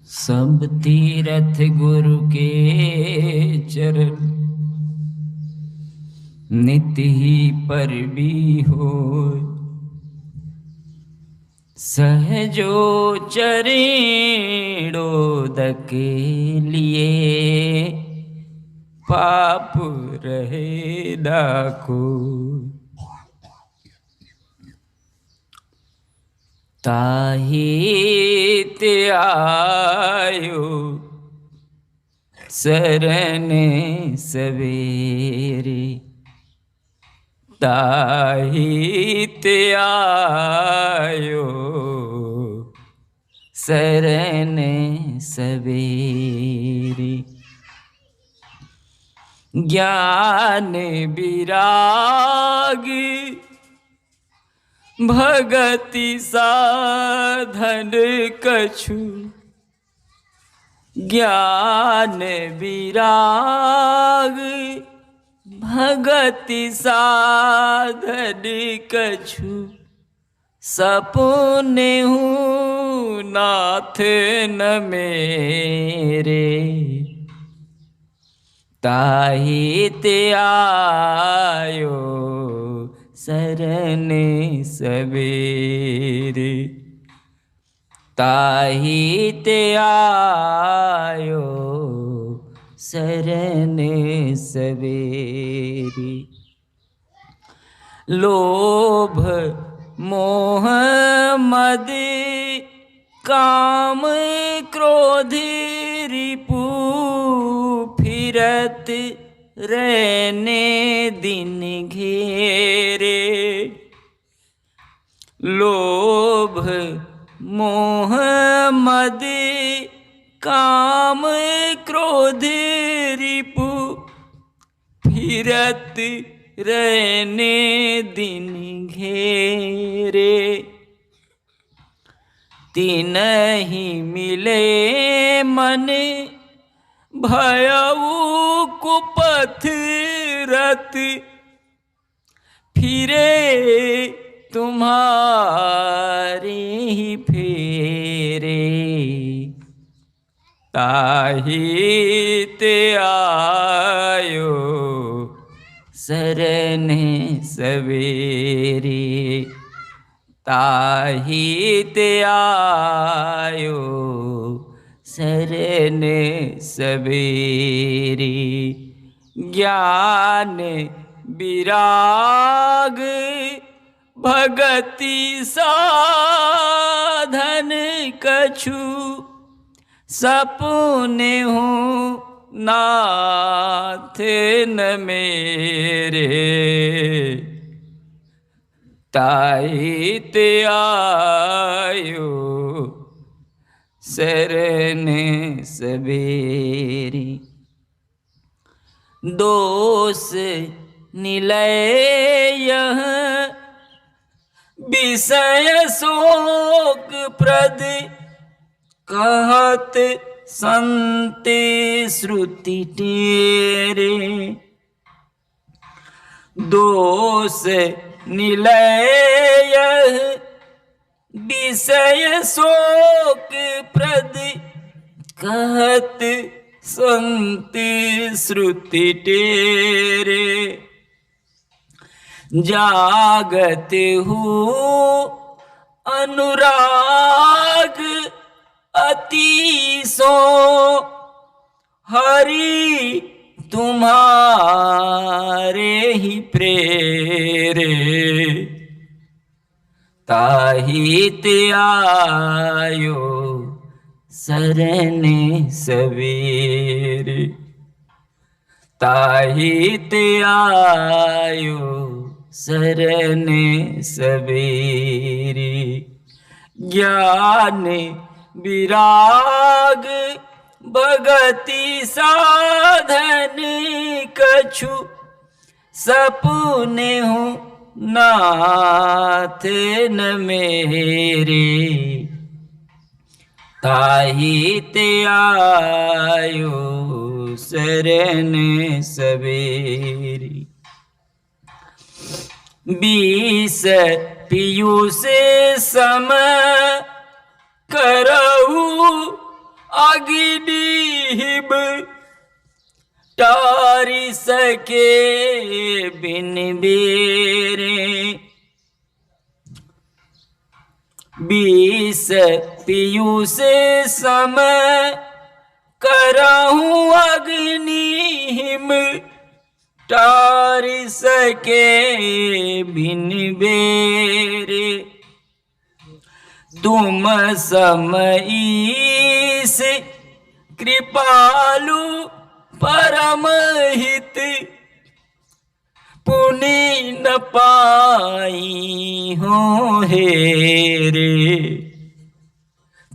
सब तीरथ गुरु के चरण, नित्य ही पर भी हो। सहजो चरणोदक लिए, पाप रहे डाको। ताहि ते आयो शरण सवेरे, ताहि ते आयो शरण सवेरे। ज्ञान विराग भगति साधन कछु, ज्ञान विराग भगति साधन कछु। सपने हूँ नाथ न मेरे, ताहि ते आयो शरण सवेरे, ताहि ते आयो शरण सवेरे। लोभ मोह मद काम क्रोध रिपु, फिरत रहने दिन घेरे। लोभ मोह मद काम क्रोध रिपु, फिरत रहने दिन घेरे। तिनहि मिले मन भयउ कुपथ रत, फिरे तुम्हारे ही फेरे। ताहि ते आयो शरण सवेरे, ताहि ते आयो शरण सवेरे। ज्ञान विराग भगति साधन कछु, सपने हूँ नाथ न मेरे, ताहि ते आयो शरण सवेरे। दोष निलय यह विषय शोक प्रद, कहत संत श्रुति टेरे। दोष निलय विषय शोक प्रद, कहत संत श्रुति टेरे। जागत हूँ अनुराग अति सो, हरि तुम्हारे ही प्रेरे। ताहि ते आयो शरण सवेरे, ताहि ते आयो शरण सवेरे। ज्ञान विराग भगति साधन कछु, सपने हूँ नाथ न मेरे, ताहि ते आयो शरण सवेरे। बीस पीयूष सम करऊ अग्नि हिम टारी सके बिन बेरे। बीस पीयूष सम करहूँ अग्नि हिम टार सके बिन बेरे। तुम सम ईश कृपालु परम हित पुनि न पाई हो हेरे।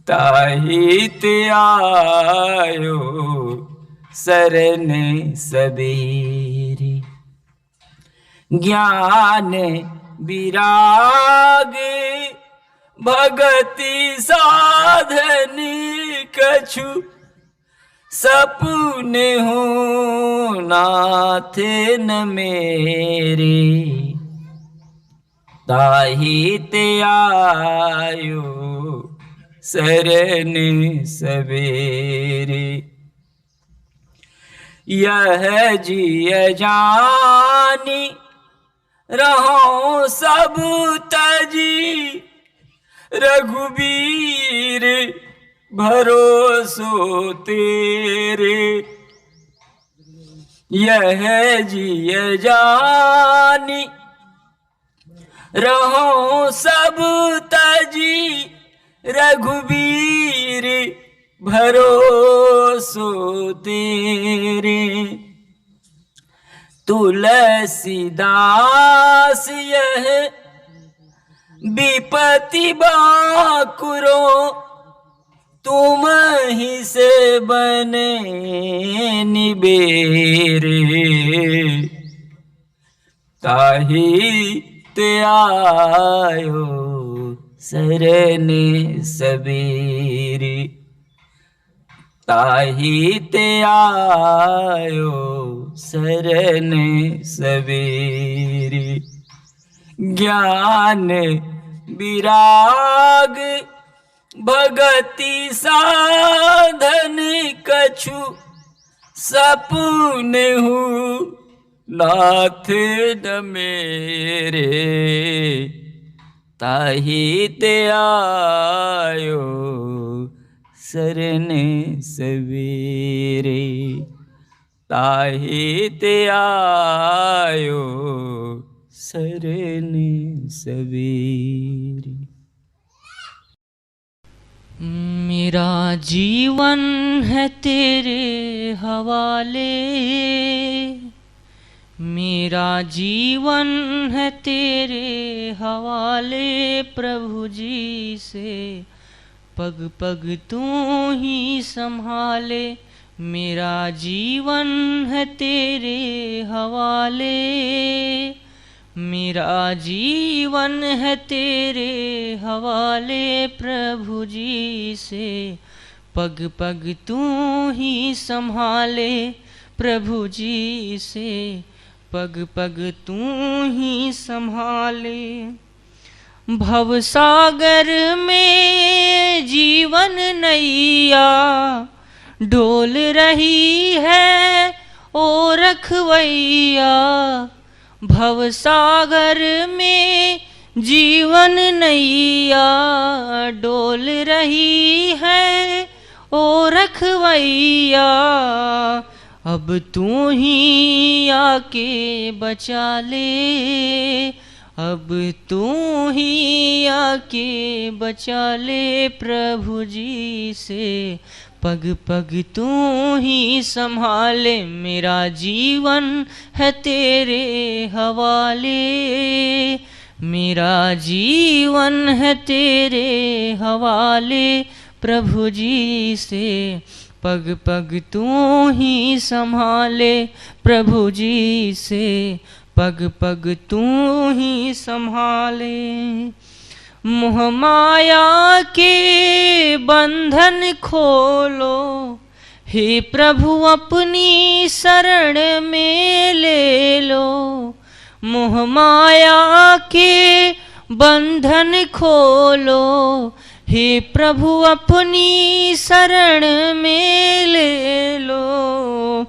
ताहित आयो शरण सबेरे। ज्ञान विराग भगति साधन कछु सपने हो नाथ न मेरे। ताहित आयो शरण सबेरे। यह जिय जानी रहो सब तजी रघुबीर भरोसो तेरे। यह जिय जानी रहो सब तजी रघुबीर भरोसो तेरे। तुलसीदास यह विपति बाकुरो तुम ही से बने निबेरे। ताहित आयो शरण सबेरे। ताहित आयो शरण सबेरे। ज्ञान विराग भगति साधन कछु सपने हूँ नाथ न मेरे। ताहित आयो शरण सबेरे। ताहित आयो शरण सबेरे। मेरा जीवन है तेरे हवाले। मेरा जीवन है तेरे हवाले प्रभु जी से। पग पग तू ही संभाले। मेरा जीवन है तेरे हवाले। मेरा जीवन है तेरे हवाले प्रभु जी से। पग पग तू ही संभाले प्रभु जी से। पग पग तू ही संभाले। भवसागर में जीवन नैया डोल रही है ओ रखवैया। भवसागर में जीवन नैया डोल रही है ओ रखवैया। अब तू ही आके बचा ले। अब तू ही आके बचा ले प्रभु जी से। पग पग तू ही संभाले। मेरा जीवन है तेरे हवाले। मेरा जीवन है तेरे हवाले प्रभु जी से। पग पग तू ही संभाले प्रभु जी से। पग पग तू ही संभाले। मोह माया के बंधन खोलो हे प्रभु अपनी शरण में ले लो। मोह माया के बंधन खोलो हे प्रभु अपनी शरण में ले लो,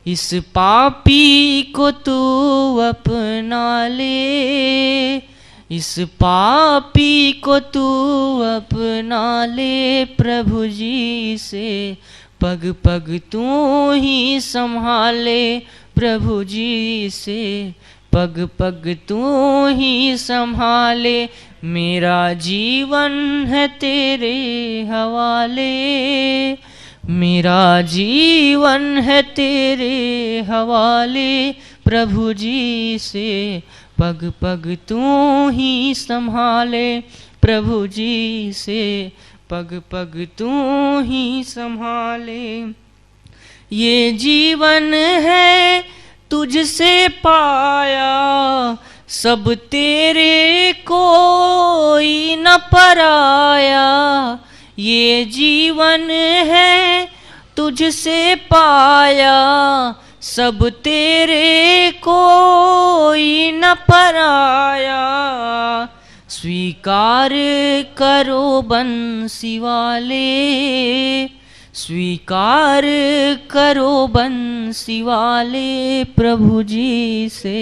इस पापी को तू अपना ले, इस पापी को तू अपना ले। प्रभु जी से पग पग तू ही संभाले, प्रभु जी से पग पग तू ही संभाले। मेरा जीवन है तेरे हवाले, मेरा जीवन है तेरे हवाले। प्रभु जी से पग पग तू ही संभाले, प्रभु जी से पग पग तू ही संभाले। ये जीवन है तुझसे पाया, सब तेरे कोई न पराया। ये जीवन है तुझसे पाया, सब तेरे कोई न पराया। स्वीकार करो बंसी वाले, स्वीकार करो बंसी वाले। प्रभु जी से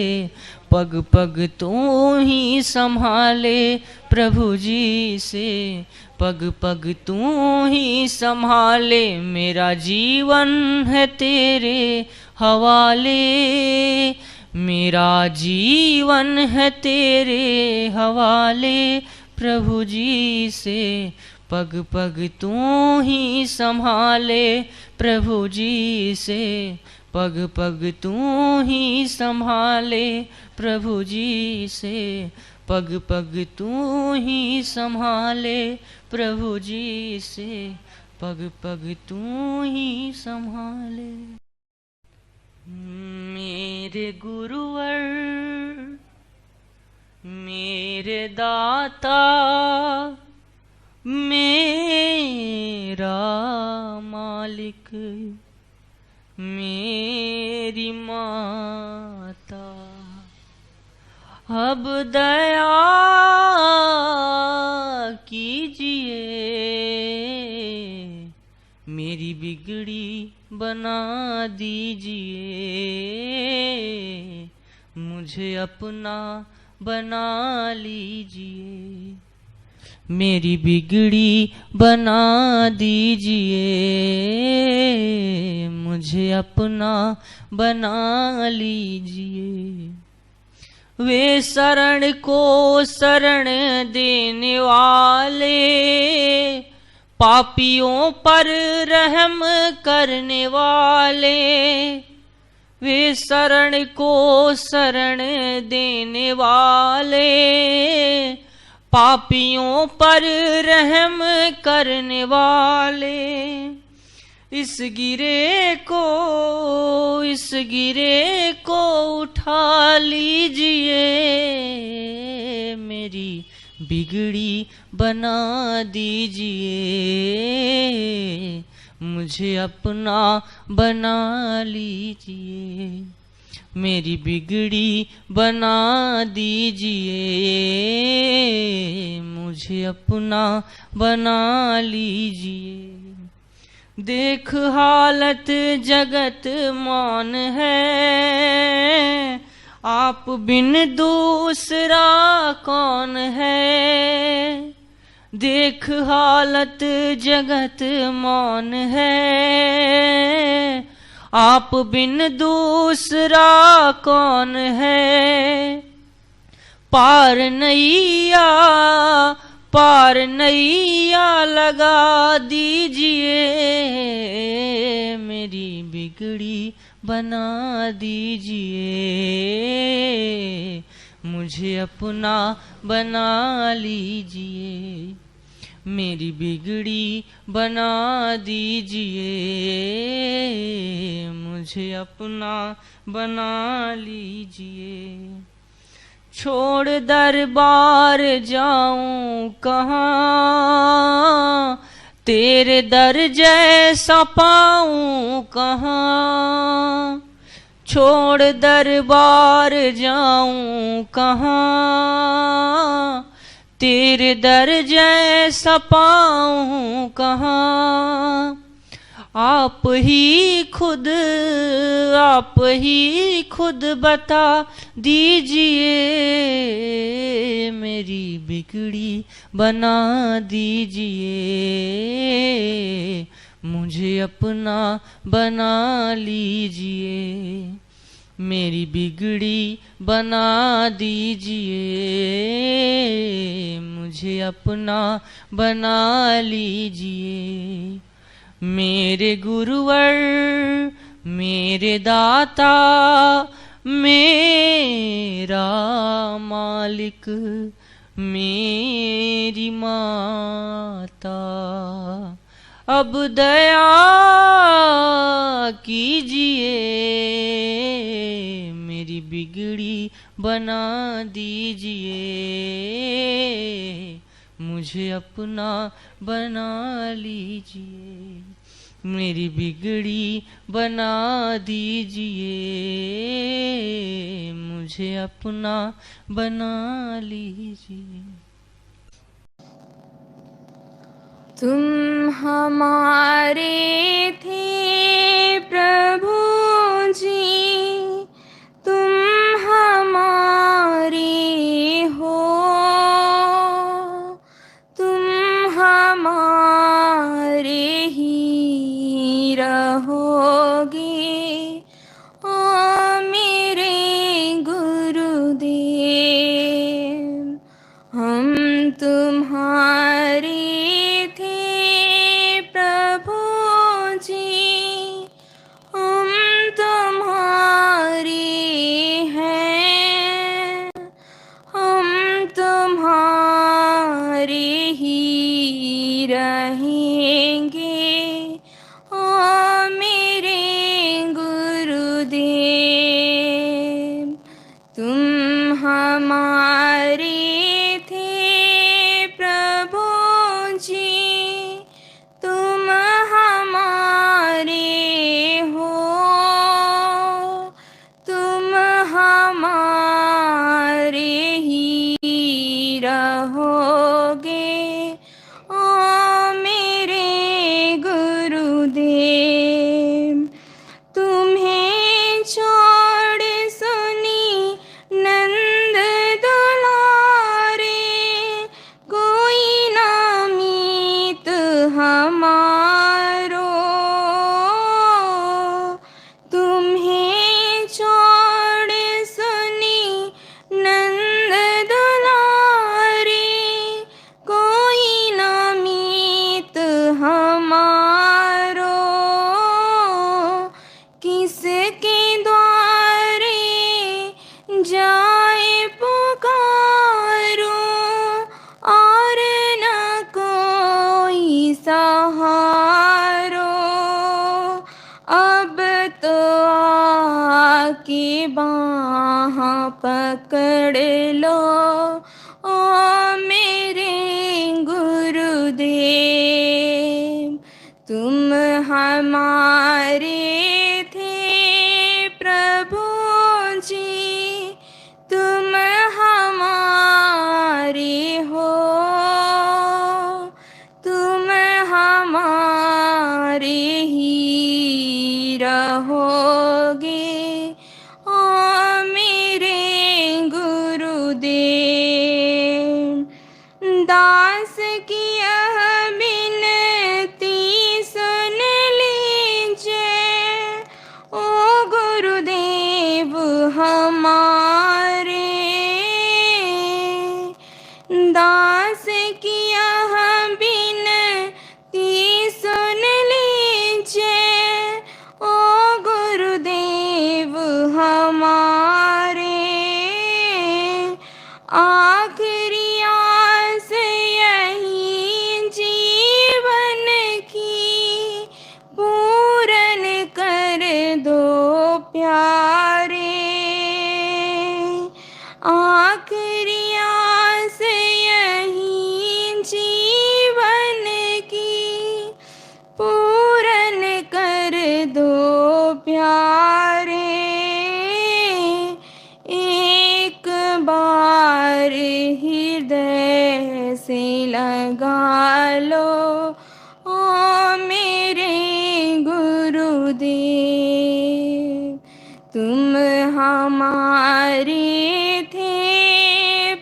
पग पग तू ही संभाले, प्रभु जी से पग पग तू ही संभाले। मेरा जीवन है तेरे हवाले, मेरा जीवन है तेरे हवाले। प्रभु जी से पग पग तू ही संभाले, प्रभु जी से पग पग तू ही संभाले। प्रभु जी से पग पग तू ही संभाले, प्रभु जी से पग पग तू ही संभाले। मेरे गुरुवर, मेरे दाता, मेरा मालिक, मेरी माता, अब दया कीजिए, मेरी बिगड़ी बना दीजिए, मुझे अपना बना लीजिए, मेरी बिगड़ी बना दीजिए, मुझे अपना बना लीजिए। वे शरण को शरण देने वाले, पापियों पर रहम करने वाले। वे शरण को शरण देने वाले, पापियों पर रहम करने वाले। इस गिरे को उठा लीजिए, मेरी बिगड़ी बना दीजिए, मुझे अपना बना लीजिए, मेरी बिगड़ी बना दीजिए, मुझे अपना बना लीजिए। देख हालत जगत मौन है, आप बिन दूसरा कौन है। देख हालत जगत मौन है, आप बिन दूसरा कौन है। पार नैया लगा दीजिए, मेरी बिगड़ी बना दीजिए, मुझे अपना बना लीजिए, मेरी बिगड़ी बना दीजिए, मुझे अपना बना लीजिए। छोड़ दरबार जाऊं कहाँ, तेरे दर जैसा पाऊं कहाँ। छोड़ दरबार जाऊं कहाँ, तेरे दर जैसा पाऊं कहाँ, आप ही खुद बता दीजिए, मेरी बिगड़ी बना दीजिए, मुझे अपना बना लीजिए, मेरी बिगड़ी बना दीजिए, मुझे अपना बना लीजिए। मेरे गुरुवर, मेरे दाता, मेरा मालिक, मेरी माता, अब दया कीजिए, मेरी बिगड़ी बना दीजिए, मुझे अपना बना लीजिए, मेरी बिगड़ी बना दीजिए, मुझे अपना बना लीजिए। तुम हमारे थे प्रभु जी, तुम हमारे हो, तुम हमारे ही रहोगे, ओ मेरे गुरुदेव। हम तुम्हारे पकड़ लो ओ मेरे गुरुदेव। तुम हमारे थे प्रभु जी, तुम हमारे हो, तुम हमारे ही रहोगे ओ मेरे गुरुदेव। दास की यह विनती सुन लीजिए ओ गुरुदेव हमारे। दास की यह विनती सुन लीजिए ओ गुरुदेव लगा लो ओ मेरे गुरुदेव। तुम हमारे थे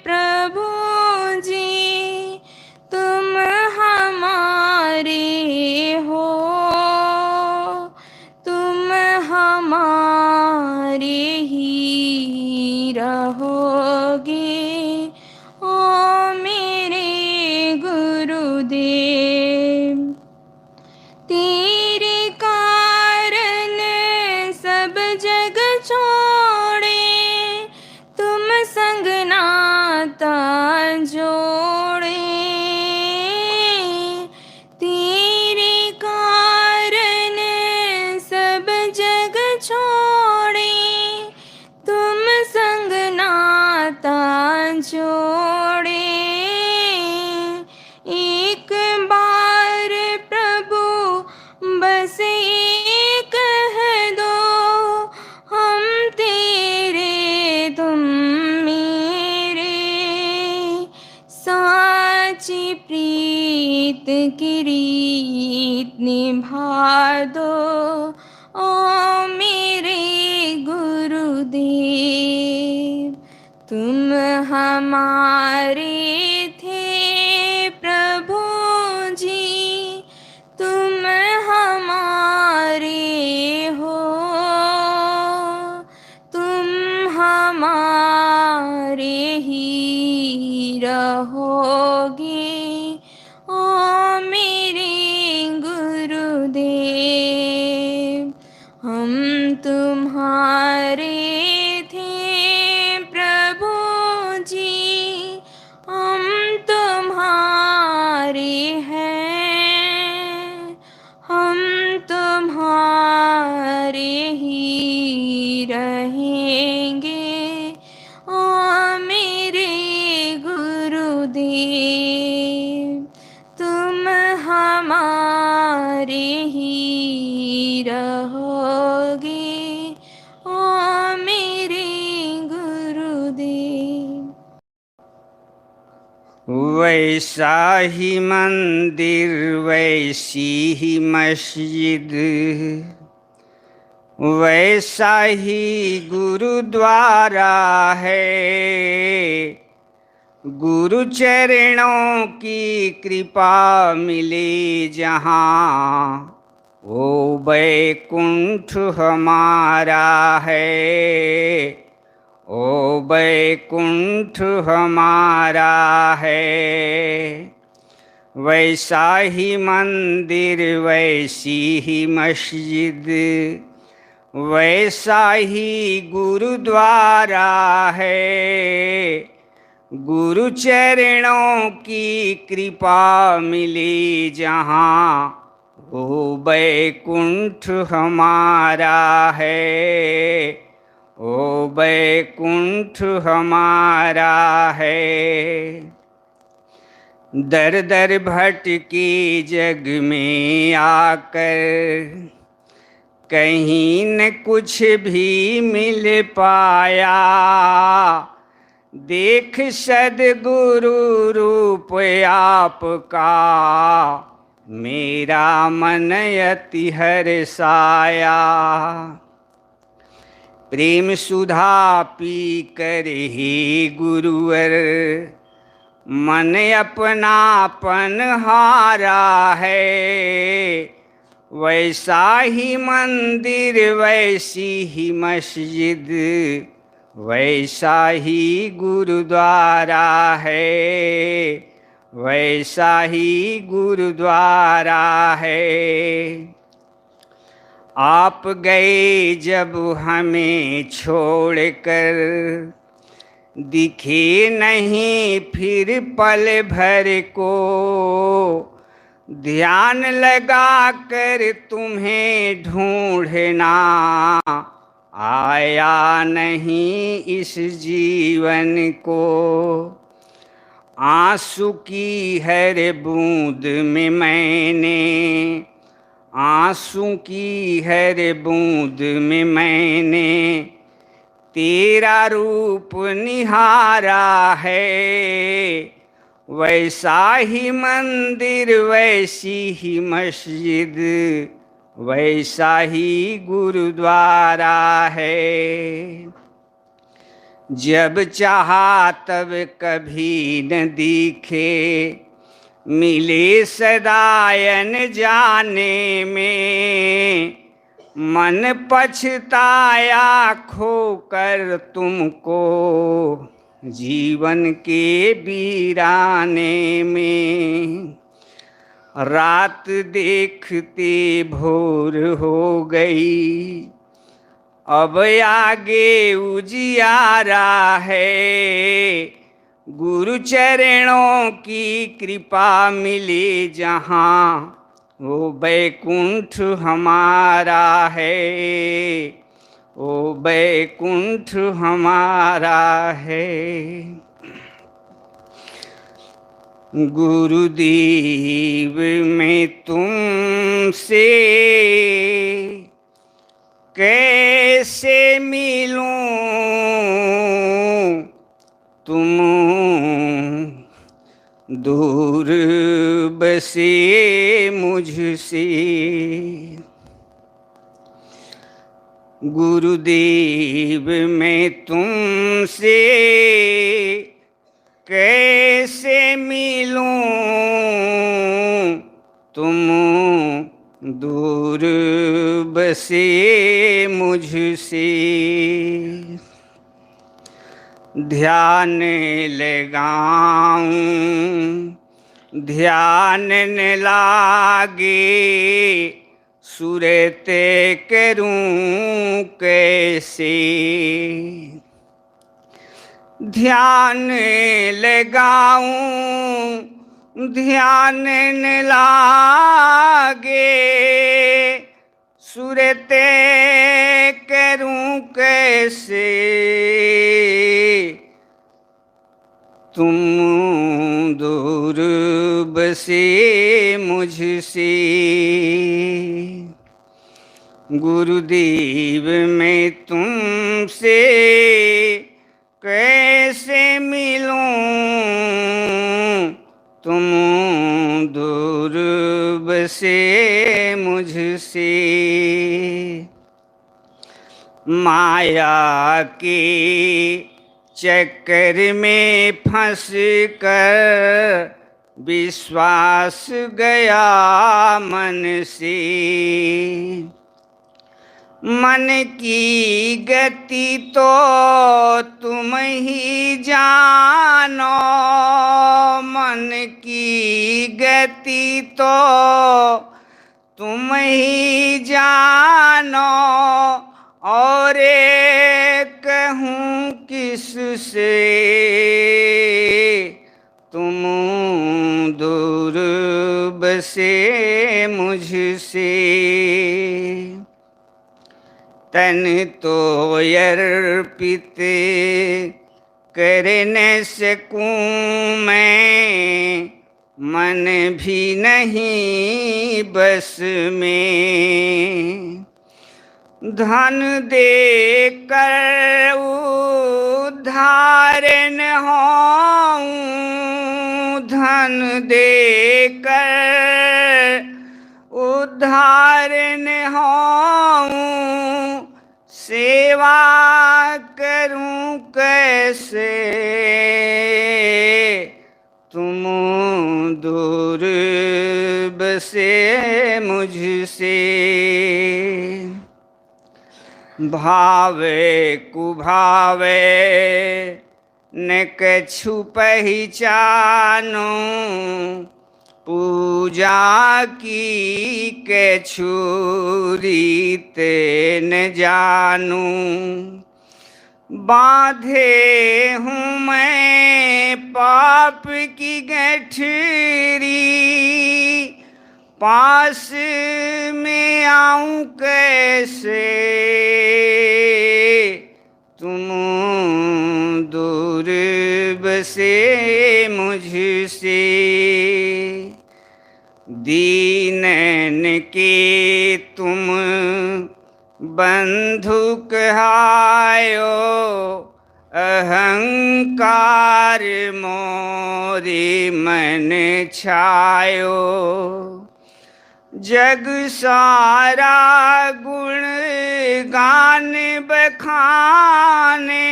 प्रभु जी, तुम हमारे हो, तुम हमारे ही रहोगे ओ मेरे गुरुदेव। तेरे कारण सब जग छोड़े, तुम संग नाता जोड़े। तेरे कारण सब जग छोड़े, तुम संग नाता जोड़े। एक बार प्रभु बस ये कह दो, हम तेरे तुम मेरे। साची प्रीत की रीत निभा दो ओ मेरे गुरुदेव। तुम हमारे थे प्रभु जी, तुम हमारे हो, तुम हमारे ही रहोगे ओ मेरे गुरुदेव। हम तुम्हारे थे प्रभु जी, हम तुम्हारे हैं, हम तुम्हारे ही रहेंगे ओ मेरे गुरुदेव। तुम हमारे ही रहोगे ओ मेरे गुरुदेव। वैसा ही मंदिर वैसी ही मस्जिद, वैसा ही गुरुद्वारा है। गुरु चरणों की कृपा मिले जहाँ, वो बैकुंठ हमारा है, ओ बैकुंठ हमारा है। वैसा ही मंदिर वैसी ही मस्जिद, वैसा ही गुरुद्वारा है। गुरु चरणों की कृपा मिली जहाँ, वो बैकुंठ हमारा है, ओ बैकुंठ हमारा है। दर दर भटकी जग में आकर कहीं न कुछ भी मिल पाया। देख सद्गुरु रूप आपका, मेरा मन अति हर्षाया। प्रेम सुधा पी कर ही गुरुवर, मन अपनापन हारा है। वैसा ही मंदिर वैसी ही मस्जिद, वैसा ही गुरुद्वारा है, वैसा ही गुरुद्वारा है। आप गए जब हमें छोड़कर, दिखे नहीं फिर पल भर को। ध्यान लगा कर तुम्हें ढूंढना, आया नहीं इस जीवन को। आंसू की हर बूंद में मैंने, आंसू की हर बूंद में मैंने तेरा रूप निहारा है। वैसा ही मंदिर वैसी ही मस्जिद, वैसा ही गुरुद्वारा है। जब चाहा तब कभी न दिखे, मिले सदायन जाने में। मन पछताया खोकर तुमको, जीवन के वीराने में। रात देखते भोर हो गई, अब आगे उजियारा है। गुरु चरणों की कृपा मिले जहाँ, वो बैकुंठ हमारा है, वो बैकुंठ हमारा है। गुरुदेव मैं तुमसे कैसे मिलूं, तुम दूर बसे मुझसे। गुरुदेव मैं तुमसे कैसे मिलूं, तुम दूर बसे मुझसे। ध्यान लगाऊं ध्यान न लागे, सुरते करूं कैसे। ध्यान लगाऊं ध्यान न लागे, सुरते करूं कैसे। तुम दूर बसे मुझसे। गुरुदेव मैं तुमसे कैसे मिलूं, तुम दूर बसे मुझसे। माया के चक्कर में फंस कर विश्वास गया मन से। मन की गति तो तुम ही जानो, मन की गति तो तुम ही जानो। और कहूँ किससे, तुम दूर बसे मुझसे। तन तो अर्पित कर न सकूं मैं, मन भी नहीं बस में। धन दे कर उद्धार न होऊं, धन दे कर उद्धार न होऊं। सेवा करूं कैसे, तुम दूर बसे मुझसे। भावे कुभावे न कछु पहचानो, पूजा की कछु रीत न जानू। बांधे हूँ मैं पाप की गठरी, पास में आऊं कैसे। तुम दूर बसे मुझसे। दीनन के तुम बंधु कहायो, अहंकार मोरे मन छायो, जग सारा गुण गान बखाने,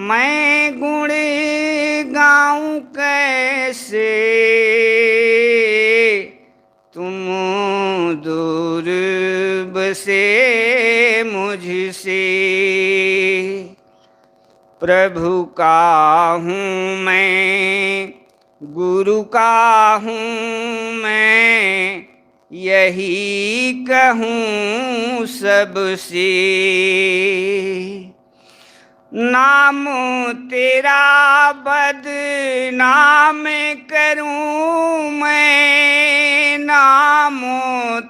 मैं गुण गाऊं कैसे, तुम दूर बसे मुझसे। प्रभु का हूँ मैं, गुरु का हूँ मैं, यही कहूँ सबसे। नाम तेरा बदनाम करूं मैं, नाम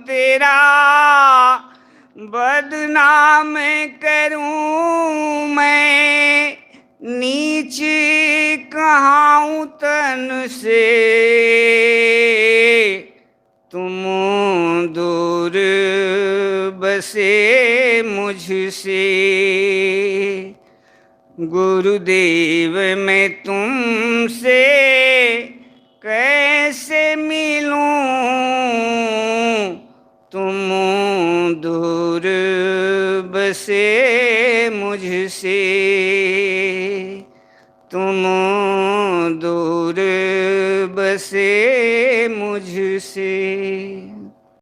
तेरा बदनाम करूं मैं, नीच कहाऊं तन से, तुम दूर बसे मुझसे। गुरुदेव मैं तुमसे कैसे मिलूं, तुम दूर बसे मुझसे, तुम दूर बसे मुझसे।